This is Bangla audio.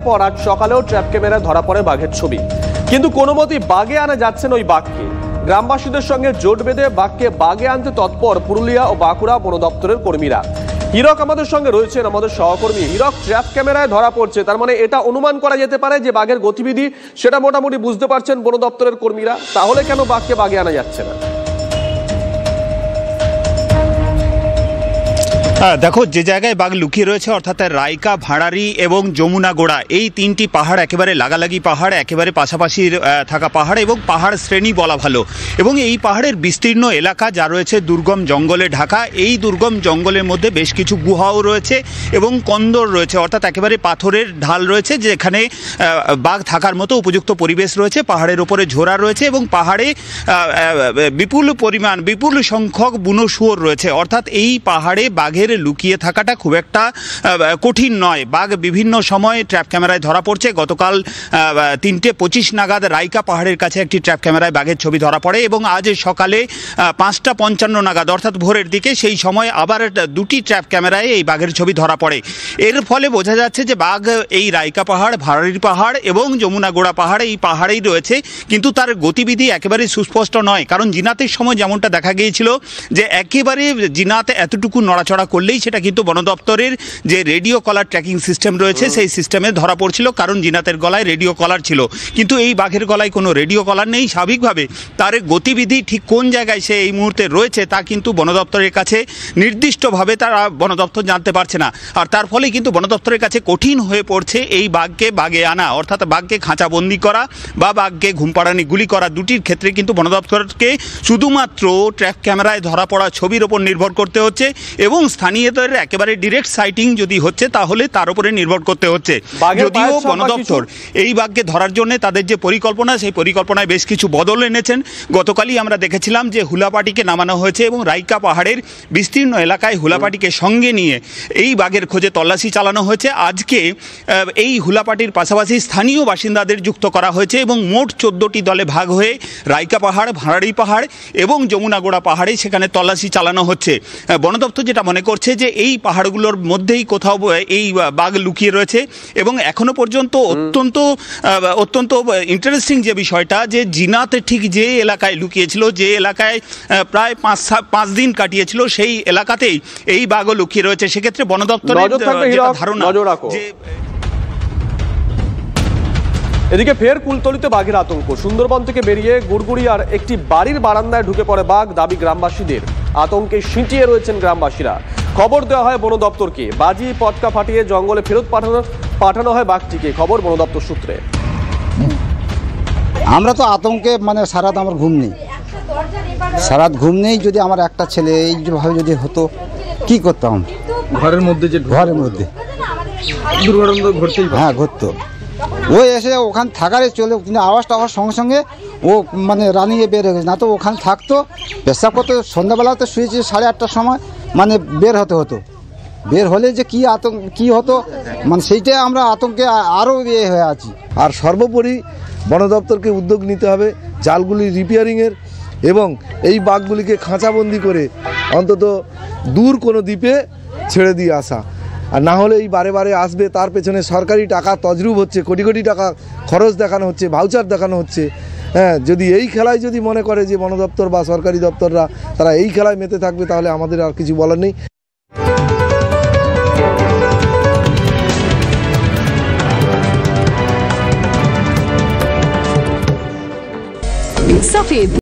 পর আজ সকালেও ট্র্যাপ ক্যামেরায় ধরা পড়ে বাঘের ছবি। কিন্তু কোনো মতেই বাগে আনা যাচ্ছেন ওই বাঘকে। গ্রামবাসীদের সঙ্গে জোট বেঁধে বাঘকে বাগে আনতে তৎপর পুরুলিয়া ও বাঁকুড়া বন দপ্তরের কর্মীরা। হীরক আমাদের সঙ্গে রয়েছেন, আমাদের সহকর্মী। হীরক, ট্র্যাপ ক্যামেরায় ধরা পড়ছে, তার মানে এটা অনুমান করা যেতে পারে যে বাঘের গতিবিধি সেটা মোটামুটি বুঝতে পারছেন বন দপ্তরের কর্মীরা। তাহলে কেন বাঘকে বাগে আনা যাচ্ছে না? দেখো, যে জায়গায় বাঘ লুকিয়ে রয়েছে অর্থাৎ রাইকা, ভাঁড়ারি এবং যমুনাগোড়া, এই তিনটি পাহাড় একেবারে লাগালাগি পাহাড়, একেবারে পাশাপাশি থাকা পাহাড় এবং পাহাড় শ্রেণী বলা ভালো। এবং এই পাহাড়ের বিস্তীর্ণ এলাকা যা রয়েছে দুর্গম জঙ্গলে ঢাকা। এই দুর্গম জঙ্গলের মধ্যে বেশ কিছু গুহাও রয়েছে এবং কন্দর রয়েছে, অর্থাৎ একেবারে পাথরের ঢাল রয়েছে যেখানে বাঘ থাকার মতো উপযুক্ত পরিবেশ রয়েছে। পাহাড়ের ওপরে ঝোড়া রয়েছে এবং পাহাড়ে বিপুল সংখ্যক বুনো শুয়োর রয়েছে। অর্থাৎ এই পাহাড়ে বাঘের লুকিয়ে থাকাটা খুব একটা কঠিন নয়। বাঘ বিভিন্ন সময় ট্র্যাপ ক্যামেরায় ধরা পড়ছে। গতকাল 3:25 নাগাদ রাইকা পাহাড়ের কাছে একটি ট্র্যাপ ক্যামেরায় বাঘের ছবি ধরা পড়ে এবং আজ সকালে 5:55 নাগাদ অর্থাৎ ভোরের দিকে সেই সময় আবার 2টি ট্র্যাপ ক্যামেরায় এই বাঘের ছবি ধরা পড়ে। এর ফলে বোঝা যাচ্ছে যে বাঘ এই রাইকা পাহাড়, ভাঁড়ারি পাহাড় এবং যমুনাগোড়া পাহাড়, এই পাহাড়েই রয়েছে। কিন্তু তার গতিবিধি একেবারে সুস্পষ্ট নয়, কারণ জিনাতের সময় যেমনটা দেখা গিয়েছিল যে একেবারে জিনাতে এতটুকু নড়াচড়া করলেই সেটা কিন্তু বন দপ্তরের যে রেডিও কলার ট্র্যাকিং সিস্টেম রয়েছে সেই সিস্টেমে ধরা পড়ছিল, কারণ জিনাতের গলায় রেডিও কলার ছিল। কিন্তু এই বাঘের গলায় কোনো রেডিও কলার নেই। স্বাভাবিকভাবে তার গতিবিধি ঠিক কোন জায়গায় সে এই মুহূর্তে রয়েছে তা কিন্তু বন দপ্তরের কাছে নির্দিষ্টভাবে তারা বন দপ্তর জানতে পারছে না। আর তার ফলে কিন্তু বন দপ্তরের কাছে কঠিন হয়ে পড়ছে এই বাঘকে বাগে আনা, অর্থাৎ বাঘকে খাঁচাবন্দি করা বা বাঘকে ঘুমপাড়ানি গুলি করা। দুটির ক্ষেত্রে কিন্তু বন দপ্তরকে শুধুমাত্র ট্র্যাপ ক্যামেরায় ধরা পড়া ছবির ওপর নির্ভর করতে হচ্ছে এবং স্থানীয়দের একেবারে ডিরেক্ট সাইটিং যদি হচ্ছে তাহলে তার উপরে নির্ভর করতে হচ্ছে। যদিও বন দপ্তর এই বাঘকে ধরার জন্য তাদের যে পরিকল্পনা, সেই পরিকল্পনায় বেশ কিছু বদল এনেছেন। গতকালই আমরা দেখেছিলাম যে হুলাপাটিকে নামানো হয়েছে এবং রাইকা পাহাড়ের বিস্তীর্ণ এলাকায় হুলাপাটিকে সঙ্গে নিয়ে এই বাঘের খোঁজে তল্লাশি চালানো হয়েছে। আজকে এই হুলাপাটির পাশাপাশি স্থানীয় বাসিন্দাদের যুক্ত করা হয়েছে এবং মোট 14টি দলে ভাগ হয়ে রাইকা পাহাড়, ভাঁড়ারি পাহাড় এবং যমুনাগোড়া পাহাড়ে সেখানে তল্লাশি চালানো হচ্ছে। বন দপ্তর যেটা মনে করছে যে এই পাহাড়গুলোর মধ্যেই কোথাও এই বাঘ লুকিয়ে রয়েছে এবং এখনো পর্যন্ত অত্যন্ত ইন্টারেস্টিং যে বিষয়টা, যে জিনাত ঠিক যে এলাকায় লুকিয়েছিল, যে এলাকায় প্রায় 5 দিন কাটিয়েছিল, সেই এলাকাতেই এই বাঘও লুকিয়ে রয়েছে। সেক্ষেত্রে বন দপ্তরের ধারণা যে এদিকে ফের কুলতলিতে বাঘের আতঙ্ক। সুন্দরবন থেকে বেরিয়ে গুড়গুড়িয়ার একটি বাড়ির বারান্দায় ঢুকে পড়ে বাঘ, দাবি গ্রামবাসীদের। আতঙ্কে সিঁটিয়ে রয়েছেন গ্রামবাসীরা। খবর দেওয়া হয় বন দপ্তরকে। বাজি পটকা ফাটিয়ে জঙ্গলে ফেরত পাঠানো হয় বাঘটিকে। খবর বন দপ্তর সূত্রে। আমরা তো আতঙ্কে সারাত আমার ঘুম নেই, সারাত ঘুম নেই। যদি আমার একটা ছেলে এইভাবে যদি হতো কি করতাম? ঘরের মধ্যে দুর্ঘটনা ঘটতেই, হ্যাঁ ঘটতো। ও এসে ওখানে থাকারে চলে, কিন্তু আওয়াজটা হওয়ার সঙ্গে সঙ্গে ও রানিয়ে বের হয়ে গেছে। না তো ওখানে থাকতো, পেশাব করতে। সন্ধ্যাবেলাতে শুয়েছি 8:30টার সময়, বের হতে হতো। বের হলে যে কি আতঙ্ক কি হতো, সেইটাই আমরা আতঙ্কে আরও হয়ে আছি। আর সর্বোপরি বন দপ্তরকে উদ্যোগ নিতে হবে জালগুলি রিপেয়ারিংয়ের এবং এই বাঘগুলিকে খাঁচাবন্দি করে অন্তত দূর কোনো দ্বীপে ছেড়ে দিয়ে আসা। আর না হলে এই বারে বারে আসবে, তার পেছনে সরকারি টাকা তজরুব হচ্ছে, কোটি কোটি টাকা খরচ দেখানো হচ্ছে, ভাউচার দেখানো হচ্ছে। হ্যাঁ, যদি এই খেলায় যদি মনে করে যে বন দপ্তর বা সরকারি দপ্তররা তারা এই খেলায় মেতে থাকবে, তাহলে আমাদের আর কিছু বলার নেই।